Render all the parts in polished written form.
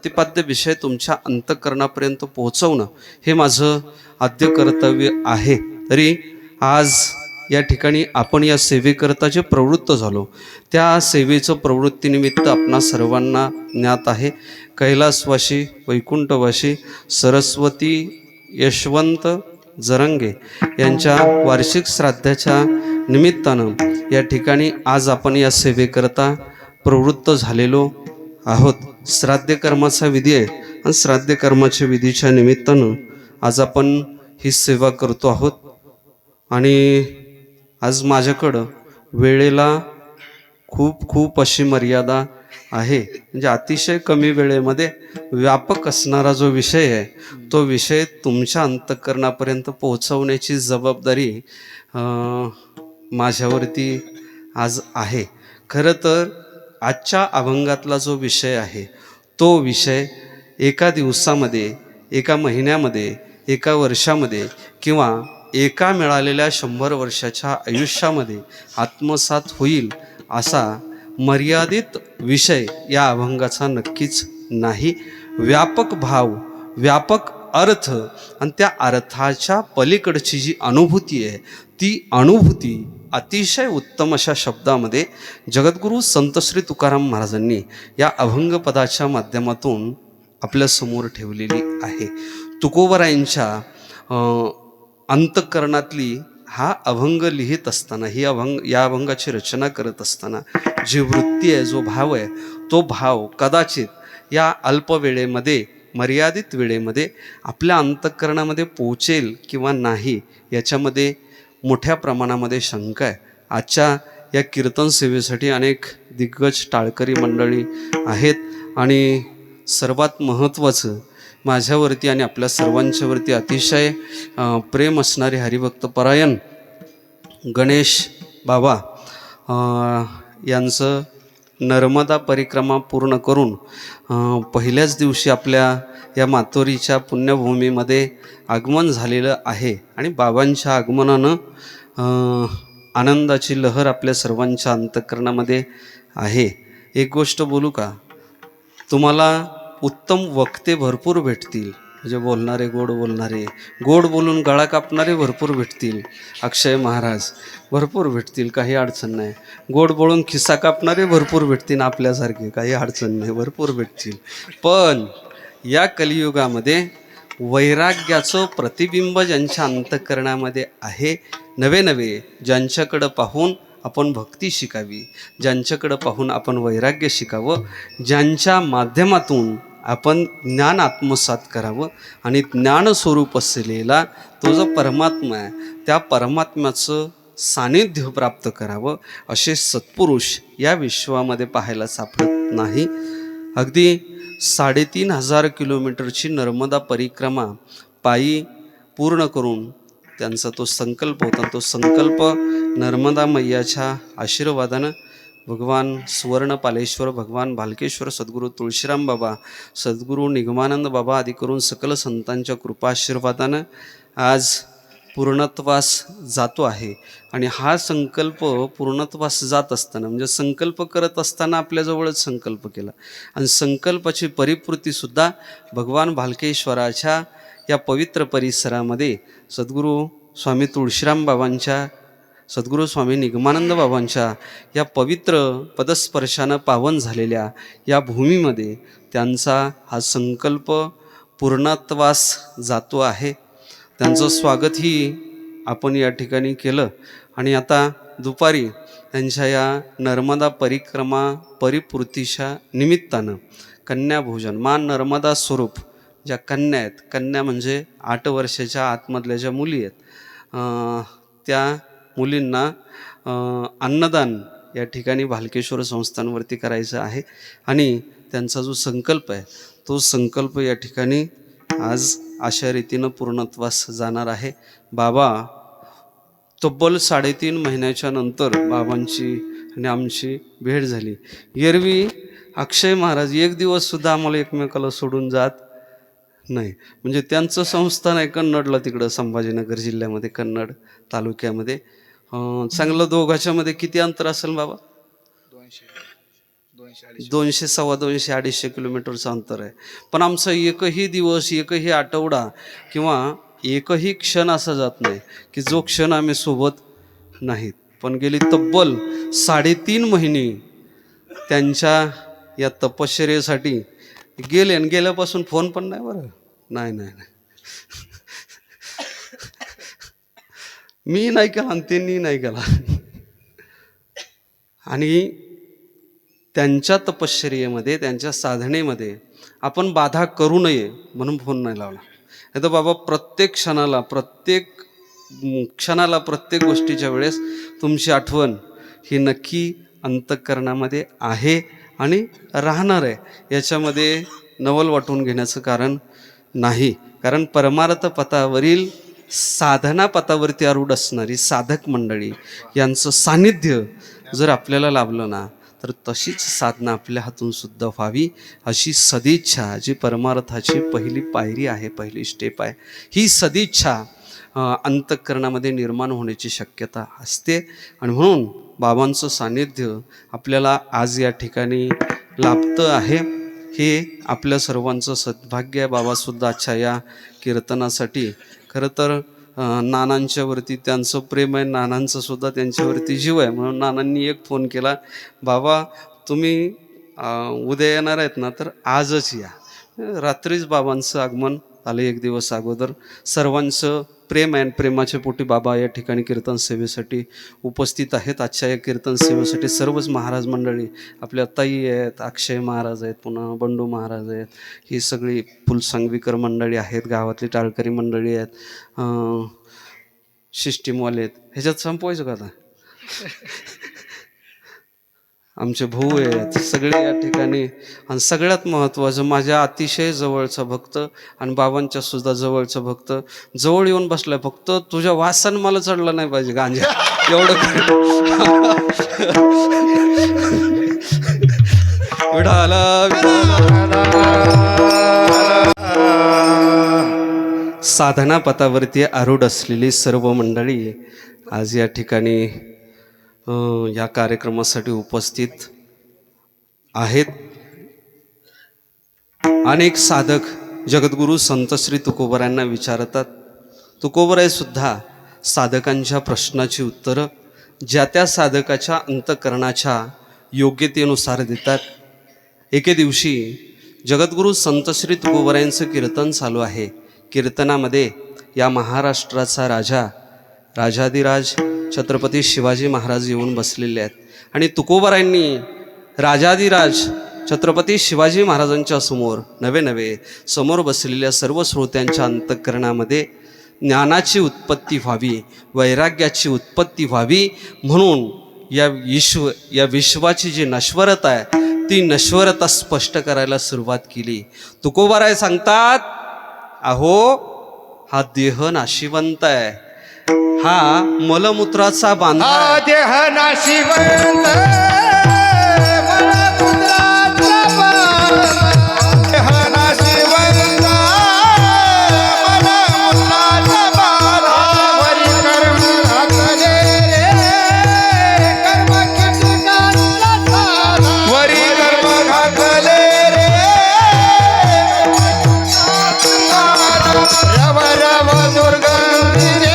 प्रतिपाद्य विषय तुमच्या अंतःकरणापर्यंत पोहोचवणं हे माझं आद्य कर्तव्य आहे. तरी आज या ठिकाणी आपण या सेवेकरता जे प्रवृत्त झालो त्या सेवेचं प्रवृत्तीनिमित्त आपणा सर्वांना ज्ञात आहे. कैलासवासी वैकुंठवासी सरस्वती यशवंत जरंगे यांच्या वार्षिक श्राद्धाच्या निमित्तानं या ठिकाणी आज आपण या सेवेकरता प्रवृत्त झालेलो आहोत. श्राद्ध कर्माचा विधी आहे आणि श्राद्ध कर्माच्या विधीच्या निमित्तानं आज आपण ही सेवा करतो आहोत. आणि आज माझ्याकडं वेळेला खूप अशी मर्यादा आहे. म्हणजे अतिशय कमी वेळेमध्ये व्यापक असणारा जो विषय आहे तो विषय तुमच्या अंतःकरणापर्यंत पोहोचवण्याची जबाबदारी माझ्यावरती आज आहे. खरं तर आजच्या अभंगातला जो विषय आहे तो विषय एका दिवसामध्ये, एका महिन्यामध्ये, एका वर्षामध्ये किंवा एका मिळालेल्या 100 वर्षाच्या आयुष्यामध्ये आत्मसात होईल असा मर्यादित विषय या अभंगाचा नक्कीच नाही. व्यापक भाव, व्यापक अर्थ आणि त्या अर्थाच्या पलीकडची जी अनुभूती आहे ती अनुभूती अतिशय उत्तम अशा शब्दामध्ये जगद्गुरू संत श्री तुकाराम महाराजांनी या अभंगपदाच्या माध्यमातून आपल्यासमोर ठेवलेली आहे. तुकोबरायांच्या अंतःकरणातली हा अभंग लिहित असताना या अभंगाची रचना करत असताना जी वृत्ती आहे, जो भाव आहे, तो भाव कदाचित या अल्प वेळेमध्ये, मर्यादित वेळेमध्ये आपल्या अंतःकरणामध्ये पोहोचेल किंवा नाही याच्यामध्ये मोठ्या प्रमाणामध्ये शंका आहे. आजच्या या कीर्तन सेवेसाठी अनेक दिग्गज टाळकरी मंडळी आहेत आणि सर्वात महत्त्वाचं माझ्यावरती आणि आपल्या सर्वांच्यावरती अतिशय प्रेम असणारे हरिभक्तपरायण गणेश बाबा यांचं नर्मदा परिक्रमा पूर्ण करून पहिल्याच दिवशी आपल्या या मातोरीच्या पुण्यभूमीमध्ये आगमन झालेलं आहे. आणि बाबांच्या आगमनानं आनंदाची लहर आपल्या सर्वांच्या अंतःकरणामध्ये आहे. एक गोष्ट बोलू का, तुम्हाला उत्तम वक्ते भरपूर भेटतील. म्हणजे बोलणारे, गोड बोलून गळा कापणारे भरपूर भेटतील. अक्षय महाराज भरपूर भेटतील, काही अडचण नाही. गोड बोलून खिस्सा कापणारे भरपूर भेटतील, आपल्यासारखे काही अडचण नाही, भरपूर भेटतील. पण या कलियुगामध्ये वैराग्याचं प्रतिबिंब ज्यांच्या अंतःकरणामध्ये आहे, नवे ज्यांच्याकडं पाहून आपण भक्ती शिकावी, ज्यांच्याकडं पाहून आपण वैराग्य शिकावं, ज्यांच्या माध्यमातून आपण ज्ञान आत्मसात करावं आणि ज्ञानस्वरूप असलेला तो जो परमात्मा आहे त्या परमात्म्याचं सानिध्य प्राप्त करावं, असे सत्पुरुष या विश्वामध्ये पाहायला सापडत नाही. अगदी 3,500 किलोमीटरची नर्मदा परिक्रमा पायी पूर्ण करून त्यांचा तो संकल्प होता. तो संकल्प नर्मदा मैयाच्या आशीर्वादानं भगवान सुवर्णपालेश्वर, भगवान भालकेश्वर, सद्गुरू तुळशीराम बाबा, सद्गुरू निगमानंद बाबा आदी करून सकल संतांच्या कृपा आशीर्वादानं आज पूर्णत्वास जातो आहे. आणि हा संकल्प पूर्णत्वास जात असताना, म्हणजे संकल्प करत असताना आपल्याजवळच संकल्प केला आणि संकल्पाची परिपूर्तीसुद्धा भगवान भालकेश्वराच्या या पवित्र परिसरामध्ये सद्गुरू स्वामी तुळशीराम बाबांच्या, सद्गुरू स्वामी निगमानंद बाबांच्या या पवित्र पदस्पर्शानं पावन झालेल्या या भूमीमध्ये त्यांचा हा संकल्प पूर्णत्वास जातो आहे. त्यांचं स्वागतही आपण या ठिकाणी केलं. आणि आता दुपारी त्यांच्या या नर्मदा परिक्रमा परिपूर्तीच्या निमित्तानं कन्याभोजन, मान नर्मदा स्वरूप ज्या कन्या आहेत, कन्या म्हणजे 8 वर्षाच्या आतमधल्या ज्या मुली आहेत, त्या मुलींना अन्नदान या ठिकाणी भालकेश्वर संस्थांवरती करायचं आहे. आणि त्यांचा जो संकल्प आहे तो संकल्प या ठिकाणी आज अशा रीतीनं पूर्णत्वास जाणार आहे. बाबा तब्बल 3.5 महिन्याच्या नंतर बाबांची आणि आमची भेट झाली. एरवी अक्षय महाराज एक दिवससुद्धा आम्हाला एकमेकाला सोडून जात नाही. म्हणजे त्यांचं संस्थान आहे कन्नडला, तिकडं संभाजीनगर जिल्ह्यामध्ये, कन्नड तालुक्यामध्ये. चांगलं दोघांच्यामध्ये किती अंतर असेल बाबा? 200 200, 250, 250 किलोमीटरचं अंतर आहे. पण आमचा एकही दिवस, एकही आठवडा किंवा एकही क्षण असा जात नाही की जो क्षण आम्ही सोबत नाहीत. पण गेली तब्बल 3.5 महिने त्यांच्या या तपश्चर्येसाठी गेले आणि गेल्यापासून फोन पण नाही. बरं नाही नाही नाही मी नाही केला आणि त्यांनी नाही केला. आणि त्यांच्या तपश्चर्येमध्ये, त्यांच्या साधनेमध्ये आपण बाधा करू नये म्हणून फोन नाही लावला. नाही तर बाबा प्रत्येक क्षणाला, प्रत्येक गोष्टीच्या वेळेस तुमची आठवण ही नक्की अंतःकरणामध्ये आहे आणि राहणार आहे. याच्यामध्ये नवल वाटून घेण्याचं कारण नाही. कारण परमार्थ पथावरील साधना पथावरती आरूढ असणारी साधक मंडळी यांचं सानिध्य जर आपल्याला लाभलं ना, तर तशीच साधना आपल्या हातून सुद्धा व्हावी अशी सदिच्छा, जी परमार्थाची पहिली पायरी आहे, पहिली स्टेप आहे, ही सदिच्छा अंतःकरणामध्ये निर्माण होण्याची शक्यता असते. आणि म्हणून बाबांचं सानिध्य आपल्याला आज या ठिकाणी लाभतं आहे. हे आपल्या सर्वांचं सद्भाग्य आहे. बाबासुद्धा आजच्या या कीर्तनासाठी खरं तर नानांच्यावरती त्यांचं प्रेम आहे, नानांचं सुद्धा त्यांच्यावरती जीव आहे. म्हणून नानांनी एक फोन केला, बाबा तुम्ही उद्या येणार आहेत ना, तर आजच या. रात्रीच बाबांचं आगमन आलं. एक दिवस अगोदर सर्वांचं प्रेम आहे आणि प्रेमाच्या पोटी बाबा या ठिकाणी कीर्तन सेवेसाठी उपस्थित आहेत. आजच्या या कीर्तन सेवेसाठी सर्वच महाराज मंडळी, आपल्या ताई आहेत, अक्षय महाराज आहेत, पुन्हा बंडू महाराज आहेत, ही सगळी फुलसंगवीकर मंडळी आहेत, गावातली टाळकरी मंडळी आहेत, सिस्टीमवाले आहेत. ह्याच्यात संपवायचं का आता? आमचे भाऊ आहेत सगळे या ठिकाणी. आणि सगळ्यात महत्त्वाचं, माझ्या अतिशय जवळचा भक्त आणि बाबांच्या सुद्धा जवळचा भक्त जवळ येऊन बसलाय. फक्त तुझ्या वासन मला चढला नाही पाहिजे गांजा, एवढं साधना पथावरती आरूढ असलेली सर्व मंडळी आज या ठिकाणी या कार्यक्रमासाठी उपस्थित आहेत. अनेक साधक जगद्गुरू संत श्री तुकोबरायांना विचारतात. तुकोबराय सुद्धा साधकांच्या प्रश्नाची उत्तरं ज्या त्या साधकाच्या अंतःकरणाच्या योग्यतेनुसार देतात. एके दिवशी जगद्गुरू संत श्री तुकोबरायांचं कीर्तन चालू आहे. कीर्तनामध्ये या महाराष्ट्राचा राजाधिराज छत्रपती शिवाजी महाराज येऊन बसलेले आहेत. आणि तुकोबरायांनी राजाधिराज छत्रपती शिवाजी महाराजांच्या समोर नवे समोर बसलेल्या सर्व श्रोत्यांच्या अंतःकरणामध्ये ज्ञानाची उत्पत्ती व्हावी, वैराग्याची उत्पत्ती व्हावी म्हणून या विश्वाची जी नश्वरता आहे, ती नश्वरता स्पष्ट करायला सुरुवात केली. तुकोबराय सांगतात, अहो हा देह नाशिवंत आहे, हा मलमूत्राचा बांधा, हा देह नाशिवंत, मलमूत्राचा बांधा, देह नाशिवंत, मलमूत्राचा बांधा, वरी कर्म घातले रे, कर्म किटकांचा साधा, वरी कर्म घातले रे, रव रव दुर्गंधी रे,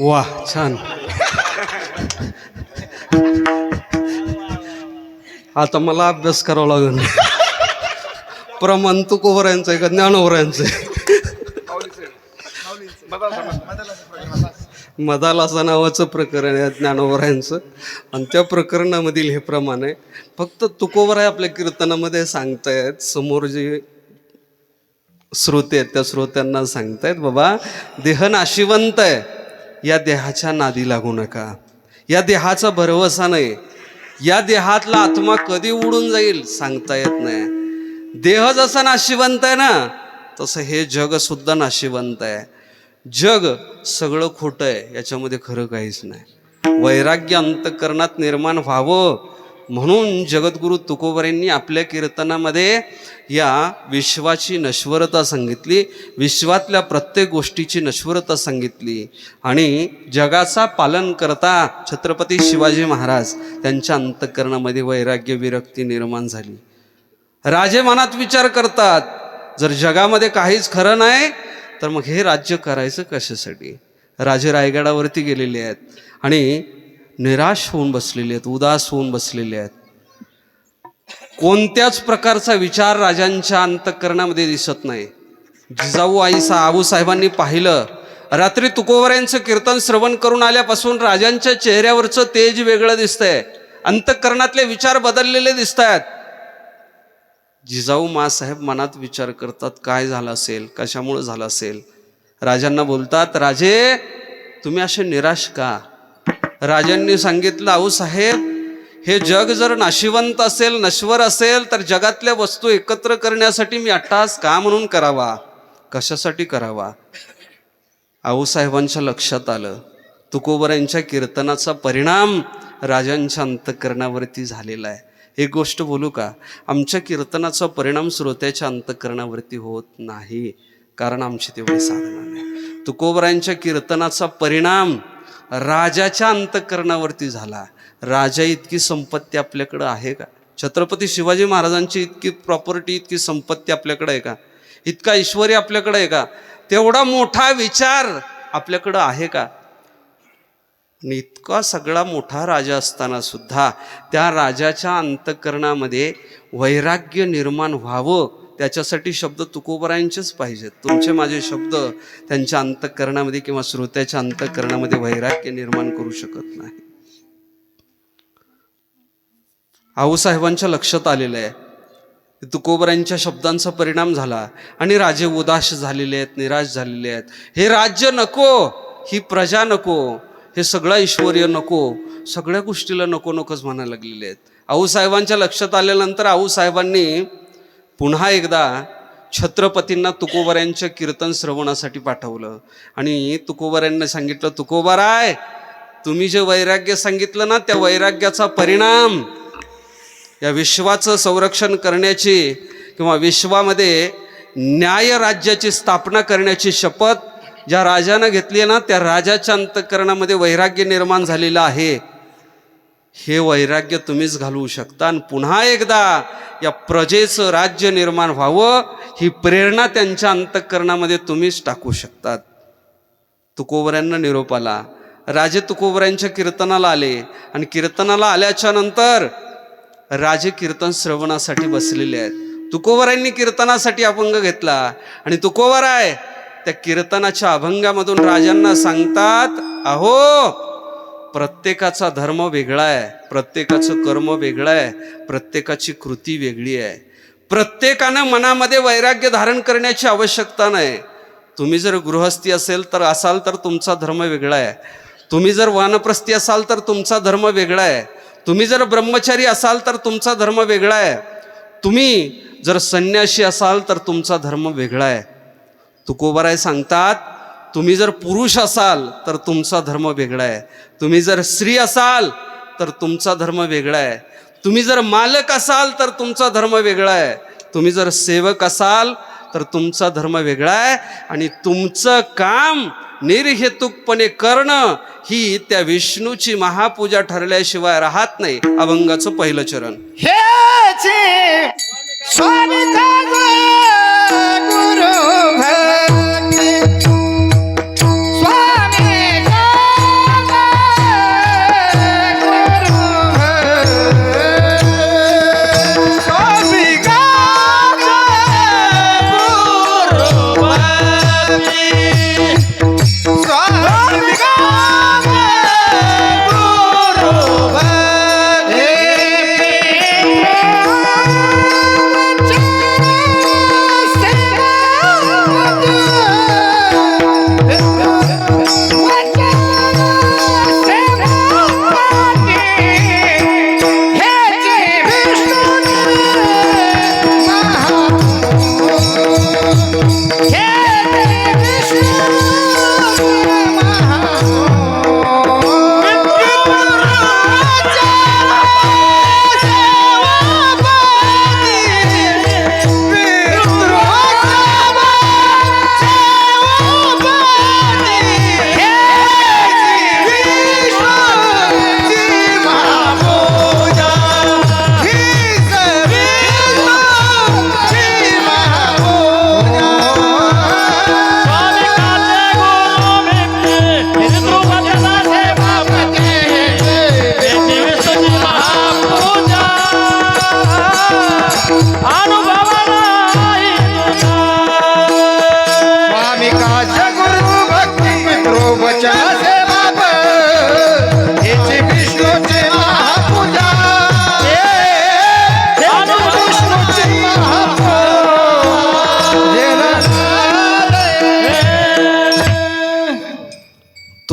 वाह छान. आता मला अभ्यास करावा लागेल. प्रमाण तुकोबरायांचं आहे का ज्ञानोबरायांचं आहे? मदालासा नावाचं प्रकरण आहे ज्ञानोबरायांचं, आणि त्या प्रकरणामधील हे प्रमाण आहे. फक्त तुकोबराय आपल्या कीर्तनामध्ये सांगतायत, समोर जे श्रोते आहेत त्या श्रोत्यांना सांगतायत, बाबा देह नाशिवंत आहे, या देहाच्या नादी लागू नका, या देहाचा भरवसा नाही, या देहातला आत्मा कधी उडून जाईल सांगता येत नाही. देह जसा नाशिवंत आहे ना, तसं हे जग सुद्धा नाशिवंत आहे. जग सगळं खोटं आहे, याच्यामध्ये खरं काहीच नाही. वैराग्य अंतःकरणात निर्माण व्हावं म्हणून जगद्गुरु तुकोबरांनी आपल्या कीर्तनामध्ये या विश्वाची नश्वरता सांगितली, विश्वातल्या प्रत्येक गोष्टीची नश्वरता सांगितली. आणि जगाचा पालन करता छत्रपती शिवाजी महाराज त्यांच्या अंतःकरणामध्ये वैराग्य विरक्ती निर्माण झाली. राजे मनात विचार करतात, जर जगामध्ये काहीच खरं नाही तर मग हे राज्य करायचं कशासाठी. राजे रायगडावरती गेलेले आहेत आणि निराश होऊन बसलेले आहेत, उदास होऊन बसलेले आहेत. कोणत्याच प्रकारचा विचार राजांच्या अंतःकरणामध्ये दिसत नाही. जिजाऊ आऊसाहेबांनी पाहिलं, रात्री तुकोबरायांचं कीर्तन श्रवण करून आल्यापासून राजांच्या चेहऱ्यावरचं तेज वेगळं दिसतंय, अंतःकरणातले विचार बदललेले दिसत आहेत. जिजाऊ मासाहेब मनात विचार करतात, काय झालं असेल, कशामुळे झालं असेल. राजांना बोलतात, राजे तुम्ही असे निराश का. राजांनी सांगितलं, आऊसाहेब हे जग जर नाशिवंत असेल, नश्वर असेल, तर जगातल्या वस्तू एकत्र करण्यासाठी मी अट्टहास का म्हणून करावा, कशासाठी करावा. आऊसाहेबांच्या लक्षात आलं, तुकोबरायांच्या कीर्तनाचा परिणाम राजांच्या अंतःकरणावरती झालेला आहे. एक गोष्ट बोलू का, आमच्या कीर्तनाचा परिणाम श्रोत्याच्या अंतःकरणावरती होत नाही, कारण आमची तेवढी साधना नाही. तुकोबरायांच्या कीर्तनाचा परिणाम राजाच्या अंतःकरणावरती झाला. राजा इतकी संपत्ती आपल्याकडं आहे का. छत्रपती शिवाजी महाराजांची इतकी प्रॉपर्टी, इतकी संपत्ती आपल्याकडे आहे का, इतका ऐश्वर्य आपल्याकडे आहे का, तेवढा मोठा विचार आपल्याकडं आहे का. आणि इतका सगळा मोठा राजा असताना सुद्धा त्या राजाच्या अंतःकरणामध्ये वैराग्य निर्माण व्हावं, त्याच्यासाठी शब्द तुकोबरायांचेच पाहिजेत. तुमचे माझे शब्द त्यांच्या अंतःकरणामध्ये किंवा श्रोत्याच्या अंतःकरणामध्ये वैराग्य निर्माण करू शकत नाही. आऊसाहेबांच्या लक्षात आलेलं आहे, तुकोबरायांच्या शब्दांचा परिणाम झाला आणि राजे उदास झालेले आहेत, निराश झालेले आहेत. हे राज्य नको, ही प्रजा नको, हे सगळं ऐश्वर्य नको, सगळ्या गोष्टीला नको नकोच म्हणायला लागलेले आहेत. आऊसाहेबांच्या लक्षात आल्यानंतर आऊसाहेबांनी पुन्हा एकदा छत्रपतींना तुकोबरायांच्या कीर्तन श्रवणासाठी पाठवलं आणि तुकोबरायांना सांगितलं, तुकोबराय तुम्ही जे वैराग्य सांगितलं ना, त्या वैराग्याचा परिणाम या विश्वाचं संरक्षण करण्याची किंवा विश्वामध्ये न्याय राज्याची स्थापना करण्याची शपथ ज्या राजानं घेतली आहे ना, त्या राजाच्या अंतःकरणामध्ये वैराग्य निर्माण झालेलं आहे. हे वैराग्य तुम्हीच घालवू शकता आणि पुन्हा एकदा या प्रजेचं राज्य निर्माण व्हावं, ही प्रेरणा त्यांच्या अंतःकरणामध्ये तुम्हीच टाकू शकतात. तुकोबरायांना निरोप आला. राजे तुकोबरायांच्या कीर्तनाला आले आणि कीर्तनाला आल्याच्या नंतर राजे कीर्तन श्रवणासाठी बसलेले आहेत. तुकोबरायांनी कीर्तनासाठी अभंग घेतला आणि तुकोबराय त्या कीर्तनाच्या अभंगामधून राजांना सांगतात, अहो प्रत्येकाचा धर्म वेगळा आहे, प्रत्येकाचं कर्म वेगळं आहे, प्रत्येकाची कृती वेगळी आहे. प्रत्येकानं मनामध्ये वैराग्य धारण करण्याची आवश्यकता नाही. तुम्ही जर गृहस्थी असाल तर तुमचा धर्म वेगळा आहे, तुम्ही जर वानप्रस्थी असाल तर तुमचा धर्म वेगळा आहे, तुम्ही जर ब्रह्मचारी असाल तर तुमचा धर्म वेगळा आहे, तुम्ही जर संन्यासी असाल तर तुमचा धर्म वेगळा आहे. तुकोबराय सांगतात, तुम्ही जर पुरुष असाल तर तुमचा धर्म वेगळा आहे, तुम्ही जर स्त्री असाल तर तुमचा धर्म वेगळा आहे, तुम्ही जर मालक असाल तर तुमचा धर्म वेगळा आहे, तुम्ही जर सेवक असाल तर तुमचा धर्म वेगळा आहे. आणि तुमचं काम निर्हेतुकपणे करणं ही त्या विष्णूची महापूजा ठरल्याशिवाय राहत नाही. अभंगाचं पहिलं चरण. हेचे स्वामिता गुरु भक्ती स्वामिता गुरु स्वामिता गुरु भक्ती स्वामिता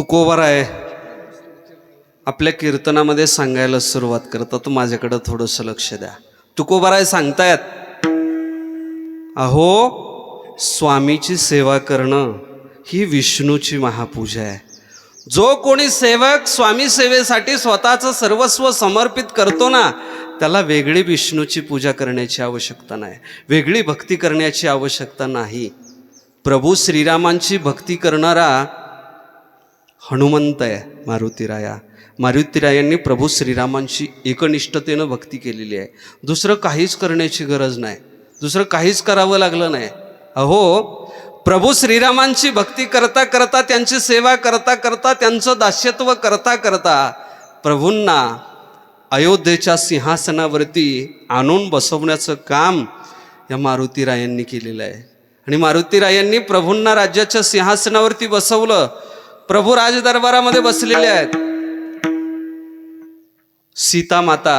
तुकोबाराय आपल्या कीर्तनामध्ये सांगायला सुरुवात करतात. माझ्याकडं थोडंसं लक्ष द्या. तुकोबाराय सांगतायत, अहो स्वामीची सेवा करणं ही विष्णूची महापूजा आहे. जो कोणी सेवक स्वामी सेवेसाठी स्वतःचं सर्वस्व समर्पित करतो ना, त्याला वेगळी विष्णूची पूजा करण्याची आवश्यकता नाही, वेगळी भक्ती करण्याची आवश्यकता नाही. प्रभू श्रीरामांची भक्ती करणारा हनुमंत आहे मारुतीराया. मारुतीरायांनी प्रभू श्रीरामांची एकनिष्ठतेनं भक्ती केलेली आहे. दुसरं काहीच करण्याची गरज नाही, दुसरं काहीच करावं लागलं नाही. अहो प्रभू श्रीरामांची भक्ती करता करता, त्यांची सेवा करता करता, त्यांचं दास्यत्व करता करता प्रभूंना अयोध्येच्या सिंहासनावरती आणून बसवण्याचं काम या मारुतीरायांनी केलेलं आहे. आणि मारुतीरायांनी प्रभूंना राज्याच्या सिंहासनावरती बसवलं. प्रभू राजदरबारामध्ये बसलेले आहेत. सीता माता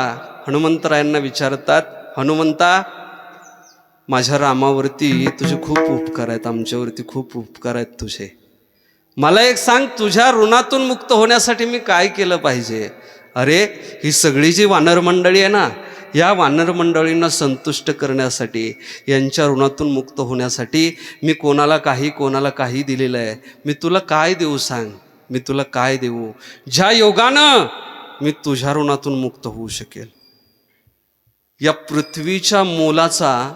हनुमंतरायांना विचारतात, हनुमंता माझ्या रामावरती तुझे खूप उपकार आहेत, आमच्यावरती खूप उपकार आहेत तुझे. मला एक सांग, तुझ्या ऋणातून मुक्त होण्यासाठी मी काय केलं पाहिजे? अरे ही सगळी जी वानर मंडळी आहे ना, या वानर मंडळींना संतुष्ट करण्यासाठी, यांच्या ऋणातून मुक्त होण्यासाठी मी कोणाला काही दिलेलं आहे. मी तुला काय देऊ सांग, मी तुला काय देऊ ज्या योगानं मी तुझ्या ऋणातून मुक्त होऊ शकेल? या पृथ्वीच्या मोलाचा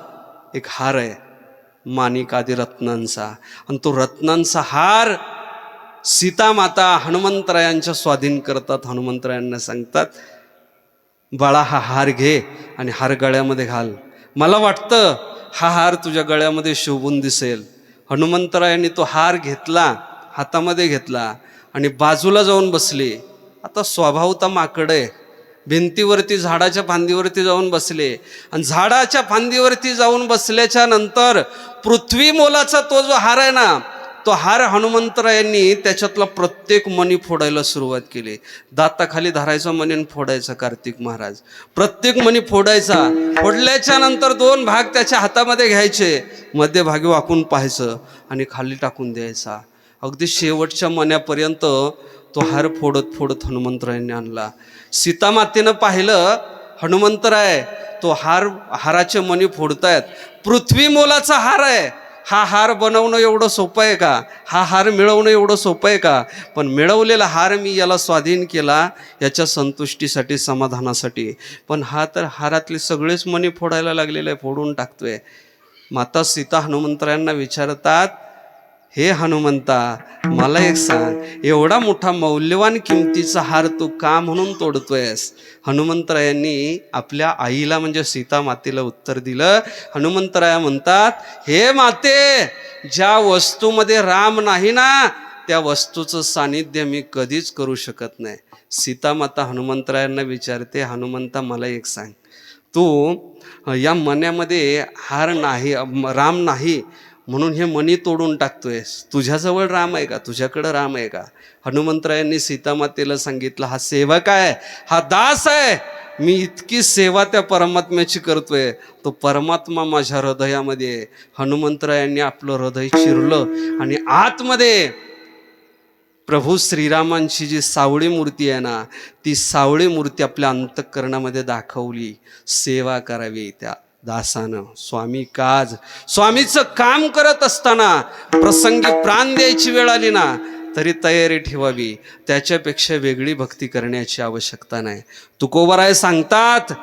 एक हार आहे, माणिक आदी रत्नांचा, आणि तो रत्नांचा हार सीता माता हनुमंतरायांच्या स्वाधीन करतात. हनुमंतरायांना सांगतात, बाळा हा हार घे आणि हार गळ्यामध्ये घाल. मला वाटतं हा हार तुझ्या गळ्यामध्ये शोभून दिसेल. हनुमंतरायांनी तो हार घेतला, हातामध्ये घेतला आणि बाजूला जाऊन बसले. आता स्वभावता माकड आहे, भिंतीवरती झाडाच्या फांदीवरती जाऊन बसले. आणि झाडाच्या फांदीवरती जाऊन बसल्याच्या नंतर पृथ्वी मोलाचा तो जो हार आहे ना, तो हार हनुमंतरायांनी त्याच्यातला प्रत्येक मणी फोडायला सुरुवात केली. दाताखाली धरायचा मणी फोडायचा कार्तिक महाराज, प्रत्येक मणी फोडायचा. फोडल्याच्या नंतर 2 भाग त्याच्या हातामध्ये घ्यायचे, मध्यभागी वाकून पाहायचं आणि खाली टाकून द्यायचा. अगदी शेवटच्या मण्यापर्यंत तो हार फोडत फोडत हनुमंतरायांनी आणला. सीतामातेनं पाहिलं, हनुमंतराय तो हाराचे मणी फोडतायत, पृथ्वी मोलाचा हार आहे. हा हार बनवणं एवढं सोपं आहे का? हा हार मिळवणं एवढं सोपं आहे का? पण मिळवलेला हार मी याला स्वाधीन केला याच्या संतुष्टीसाठी, समाधानासाठी. पण हा तर हारातले सगळेच मणी फोडायला लागलेले आहे, फोडून टाकतोय. माता सीता हनुमंतरायांना विचारतात, हे हनुमंता मला एक सांग, एवढा मोठा मौल्यवान किमतीचा हार तू का म्हणून तोडतोयस? हनुमंतरायांनी आपल्या आईला म्हणजे सीता मातेला उत्तर दिलं. हनुमंतराया म्हणतात, हे माते, ज्या वस्तूमध्ये राम नाही ना, त्या वस्तूचं सानिध्य मी कधीच करू शकत नाही. सीता माता हनुमंतरायांना विचारते, हनुमंता मला एक सांग, तू या मण्यामध्ये हार नाही, राम नाही म्हणून हे मणी तोडून टाकतोयस, तुझ्याजवळ राम आहे का? तुझ्याकडं राम आहे का? हनुमंतरायांनी सीतामातेला सांगितलं, हा सेवक आहे, हा दास आहे, मी इतकी सेवा त्या परमात्म्याची करतोय, तो परमात्मा माझ्या हृदयामध्ये आहे. हनुमंतरायांनी आपलं हृदय चिरलं आणि आतमध्ये प्रभू श्रीरामांची जी सावळी मूर्ती आहे ना, ती सावळी मूर्ती आपल्या अंतःकरणामध्ये दाखवली. सेवा करावी त्या दासानं. स्वामी काज, स्वामीचं काम करत असताना प्रसंगी प्राण द्यायची वेळ आली ना, तरी तयारी ठेवावी. त्याच्यापेक्षा वेगळी भक्ती करण्याची आवश्यकता नाही. तुकोबाराय सांगतात,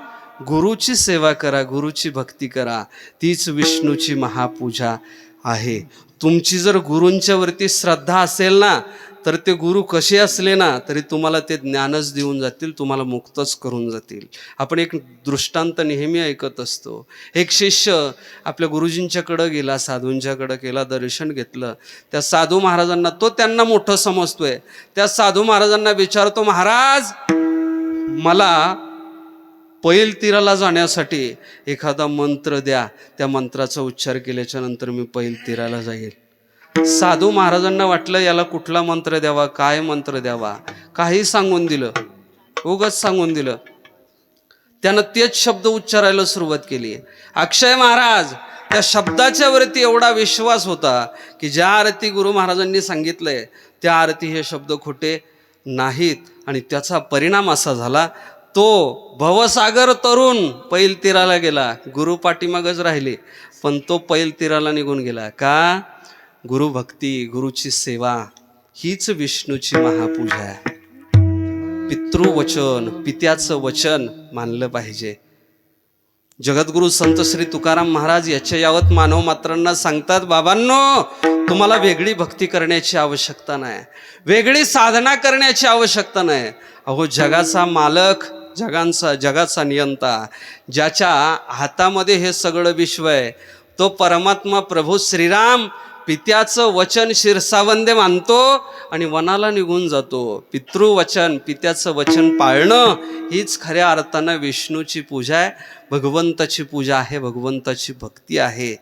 गुरुची सेवा करा, गुरुची भक्ती करा, तीच विष्णूची महापूजा आहे. तुमची जर गुरूंच्या वरती श्रद्धा असेल ना, तर ते गुरु कसे असले ना तरी तुम्हाला ते ज्ञानच देऊन जातील, तुम्हाला मुक्तच करून जातील. आपण एक दृष्टांत नेहमी ऐकत असतो. एक शिष्य आपल्या गुरुजींच्याकडं गेला, साधूंच्याकडं गेला, दर्शन घेतलं. त्या साधू महाराजांना, तो त्यांना मोठं समजतोय, त्या साधू महाराजांना विचारतो, महाराज मला पैल तीराला जाण्यासाठी एखादा मंत्र द्या, त्या मंत्राचा उच्चार केल्याच्या नंतर मी पैल तीराला जाईल. साधू महाराजांना वाटलं याला कुठला मंत्र द्यावा, काय मंत्र द्यावा, काही सांगून दिलं, उगाच सांगून दिलं. त्यानं तेच शब्द उच्चारायला सुरुवात केली. अक्षय महाराज त्या शब्दाच्या वरती एवढा विश्वास होता की ज्या अर्थी गुरु महाराजांनी सांगितलंय त्या आरती हे शब्द खोटे नाहीत. आणि त्याचा परिणाम असा झाला, तो भवसागर तरुण पैल तीराला गेला. गुरु पाठीमागच राहिले, पण तो पैल तीराला निघून गेला. का? गुरुभक्ती, गुरुची सेवा हीच विष्णूची महापूजा आहे. पितृवचन, पित्याचं वचन मानलं पाहिजे. जगद्गुरु संत श्री तुकाराम महाराज याच्या यावत मानव मात्रांना सांगतात, बाबांनो, तुम्हाला वेगळी भक्ती करण्याची आवश्यकता नाही, वेगळी साधना करण्याची आवश्यकता नाही. अहो, जगाचा मालक, जगाचा नियंता, ज्याच्या हातामध्ये हे सगळं विश्व आहे, तो परमात्मा प्रभू श्रीराम पित्याचं वचन शिरसावंदे मानतो आणि वनाला निघून जातो. पितृवचन, पित्याचं वचन पाळणं हीच खऱ्या अर्थानं विष्णूची पूजा आहे, भगवंताची पूजा आहे, भगवंताची भक्ती आहे.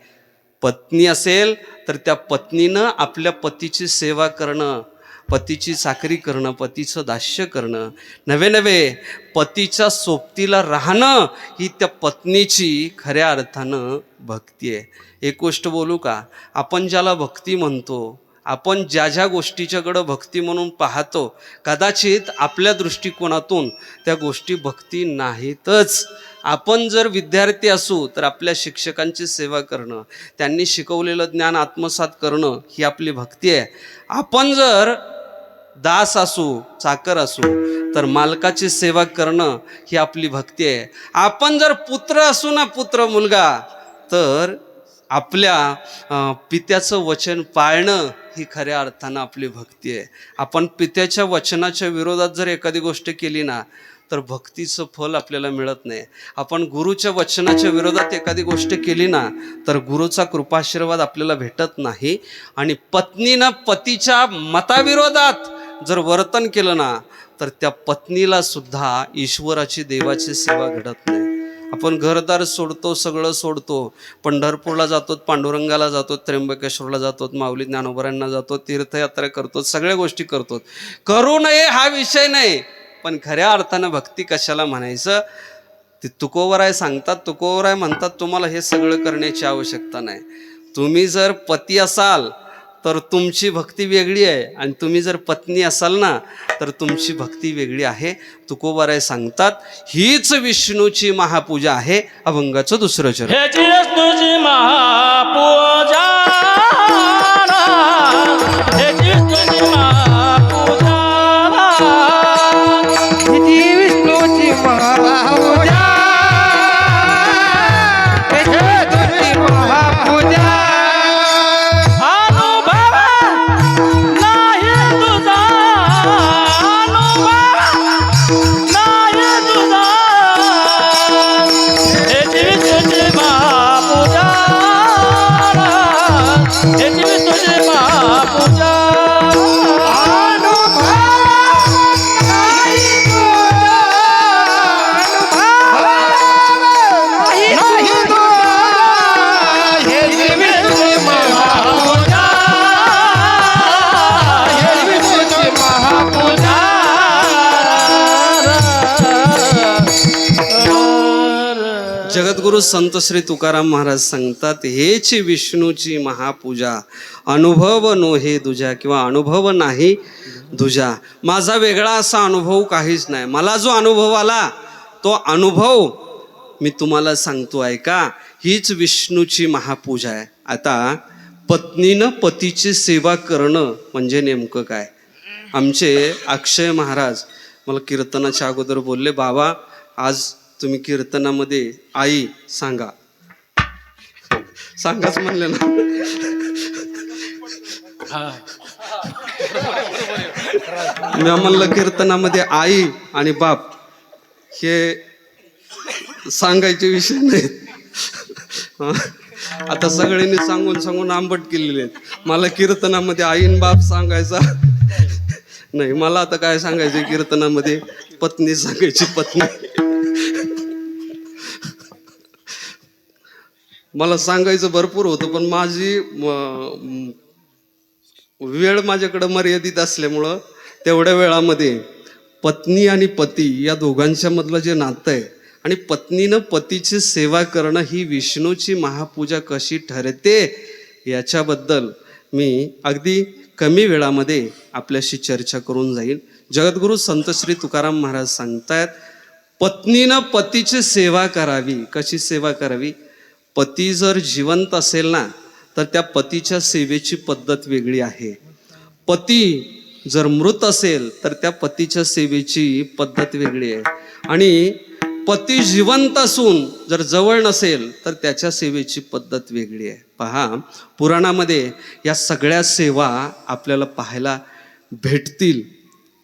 पत्नी असेल तर त्या पत्नीनं आपल्या पतीची सेवा करणं, पतीची चाकरी करणं, पतीचं दास्य करणं, नवे पतीच्या सोबतीला राहणं ही त्या पत्नीची खऱ्या अर्थानं भक्ती आहे. एक गोष्ट बोलू का? आपण ज्याला भक्ती म्हणतो, आपण ज्या गोष्टीच्याकडं भक्ती म्हणून पाहतो, कदाचित आपल्या दृष्टिकोनातून त्या गोष्टी भक्ती नाहीतच. आपण जर विद्यार्थी असू तर आपल्या शिक्षकांची सेवा करणं, त्यांनी शिकवलेलं ज्ञान आत्मसात करणं ही आपली भक्ती आहे. आपण जर दास असू, चाकर असू तर मालकाची सेवा करणं ही आपली भक्ती आहे. आपण जर पुत्र असू ना, पुत्र, मुलगा, तर आपल्या पित्याचं वचन पाळणं ही खऱ्या अर्थानं आपली भक्ती आहे. आपण पित्याच्या वचनाच्या विरोधात जर एखादी गोष्ट केली ना, तर भक्तीचं फल आपल्याला मिळत नाही. आपण गुरुच्या वचनाच्या विरोधात एखादी गोष्ट केली ना, तर गुरुचा कृपाशीर्वाद आपल्याला भेटत नाही. आणि पत्नीनं पतीच्या मताविरोधात जर वर्तन केलं ना, तर त्या पत्नीला सुद्धा ईश्वराची, देवाची सेवा घडत नाही. आपण घरदार सोडतो, सगळं सोडतो, पंढरपूरला जातो, पांडुरंगाला जातो, त्र्यंबकेश्वरला जातो, माऊली ज्ञानोबांना जातो, तीर्थयात्रा करतो, सगळ्या गोष्टी करतो. करू नये हा विषय नाही, पण खऱ्या अर्थानं भक्ती कशाला म्हणायचं? ते तुकोवर आहे सांगतात, तुकोवर आहे म्हणतात, तुम्हाला हे सगळं करण्याची आवश्यकता नाही. तुम्ही जर पती असाल तर तुमची भक्ती वेगळी आहे, आणि तुम्ही जर पत्नी असाल ना, तर तुमची भक्ती वेगळी आहे. तुकोबाराय सांगतात, हीच विष्णूची महापूजा आहे. अभंगाचं दुसरं चरण. हीच विष्णूची महापूजा, हीच विष्णूची महापूजा, हीच विष्णूची महापूजा, हीच विष्णूची महापूजा. जगद्गुरु संत श्री तुकाराम महाराज सांगतात, हेच विष्णूची महापूजा, अनुभव नो हे दुजा, किंवा अनुभव नाही दुजा. माझा वेगळा असा अनुभव काहीच नाही. मला जो अनुभव आला तो अनुभव मी तुम्हाला सांगतो ऐका. हीच विष्णूची महापूजा आहे. आता पत्नीनं पतीची सेवा करणं म्हणजे नेमकं काय? आमचे अक्षय महाराज मला कीर्तनाच्या अगोदर बोलले, बाबा आज तुम्ही कीर्तनामध्ये आई सांगा, सांगाच म्हणले ना. मी म्हणलं कीर्तनामध्ये आई आणि बाप हे सांगायचे विषय नाहीत. आता सगळ्यांनी सांगून सांगून आंबट केलेले आहेत. मला कीर्तनामध्ये आई आणि बाप सांगायचा नाही. मला आता काय सांगायचं कीर्तनामध्ये? पत्नी सांगायची, पत्नी. मला सांगायचं भरपूर होतं, पण माझी वेळ माझ्याकडं मर्यादित असल्यामुळं तेवढ्या वेळामध्ये पत्नी आणि पती या दोघांच्या मधलं जे नातं आहे, आणि पत्नीनं पतीची सेवा करणं ही विष्णूची महापूजा कशी ठरते याच्याबद्दल मी अगदी कमी वेळामध्ये आपल्याशी चर्चा करून जाईल. जगद्गुरू संत श्री तुकाराम महाराज सांगतायत, पत्नीनं पतीची सेवा करावी. कशी सेवा करावी? पती जर जिवंत असेल ना तर त्या पतीच्या सेवेची पद्धत वेगळी आहे. पती जर मृत असेल तर त्या पतीच्या सेवेची पद्धत वेगळी आहे. आणि पती जिवंत असून जर जवळ नसेल तर त्याच्या सेवेची पद्धत वेगळी आहे. पहा, पुराणामध्ये या सगळ्या सेवा आपल्याला पाहायला भेटतील.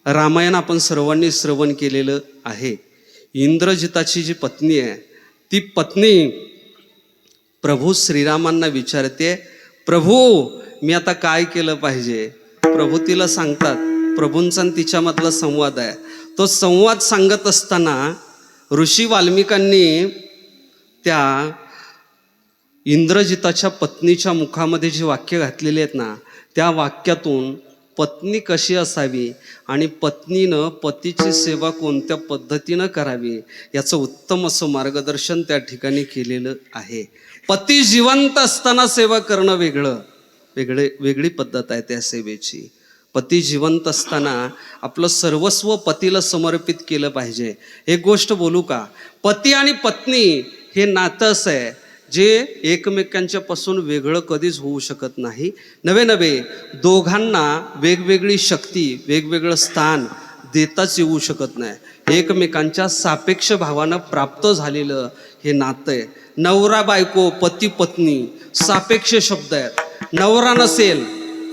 रामायण आपण सर्वांनी श्रवण केलेलं आहे. इंद्रजिताची जी पत्नी आहे ती पत्नी प्रभू श्रीरामांना विचारते, प्रभू मी आता काय केलं पाहिजे? प्रभू तिला सांगतात. प्रभूंचा आणि तिच्यामधला संवाद आहे. तो संवाद सांगत असताना ऋषी वाल्मिकांनी त्या इंद्रजिताच्या पत्नीच्या मुखामध्ये जी वाक्य घातलेली आहेत ना, त्या वाक्यातून पत्नी कशी असावी आणि पत्नीनं पतीची सेवा कोणत्या पद्धतीनं करावी याचं उत्तम असं मार्गदर्शन त्या ठिकाणी केलेलं आहे. पती जिवंत असताना सेवा करणं वेगळी पद्धत आहे त्या सेवेची. पती जिवंत असताना आपलं सर्वस्व पतीला समर्पित केलं पाहिजे. एक गोष्ट बोलू का? पती आणि पत्नी हे नातं असं आहे जे एकमेकांच्या पासून वेगळं कधीच होऊ शकत नाही. नवे दोघांना वेगवेगळी शक्ती, वेगवेगळं स्थान देताच येऊ शकत नाही. एकमेकांच्या सापेक्ष भावानं प्राप्त झालेलं हे नातं आहे. नवरा बायको, पती पत्नी सापेक्ष शब्द आहेत. नवरा नसेल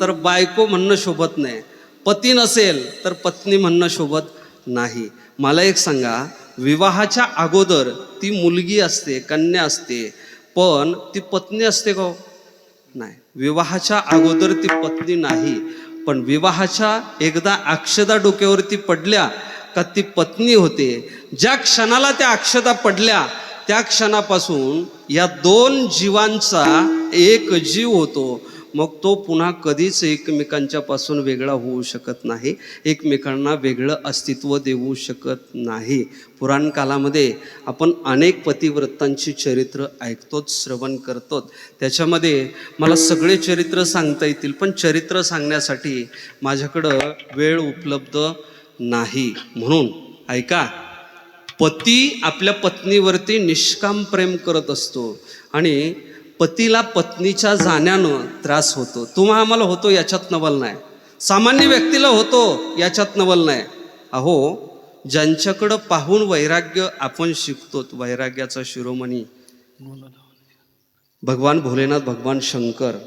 तर बायको म्हणणं शोभत नाही, पती नसेल तर पत्नी म्हणणं शोभत नाही. मला एक सांगा, विवाहाच्या अगोदर ती मुलगी असते, कन्या असते, पण ती पत्नी असते का? नाही. विवाहाच्या अगोदर ती पत्नी नाही, पण विवाहाच्या एकदा अक्षदा डोक्यावरती पडल्या का ती पत्नी होते. ज्या क्षणाला त्या अक्षदा पडल्या त्या क्षणापासून या दोन जीवांचा एक जीव होतो. मग तो पुन्हा कधीच एकमेकांच्या पासून वेगळा होऊ शकत नाही, एकमेकांना वेगळं अस्तित्व देऊ शकत नाही. पुराण कालामध्ये आपण अनेक पतिव्रतांची चरित्र ऐकतोच, श्रवण करतो. त्याच्यामध्ये मला सगळे चरित्र सांगता येतील, पण चरित्र सांगण्यासाठी माझ्याकडं वेळ उपलब्ध नाही. म्हणून ऐका, पती आपल्या पत्नीवरती निष्काम प्रेम करत असतो आणि पतीला पत्नीच्या जाण्यानं त्रास होतो. तुम्हा आम्हाला होतो याच्यात नवल नाही, सामान्य व्यक्तीला होतो याच्यात नवल नाही. अहो, ज्यांच्याकडं पाहून वैराग्य आपण शिकतो, वैराग्याचा शिरोमणी भगवान भोलेनाथ, भगवान शंकर,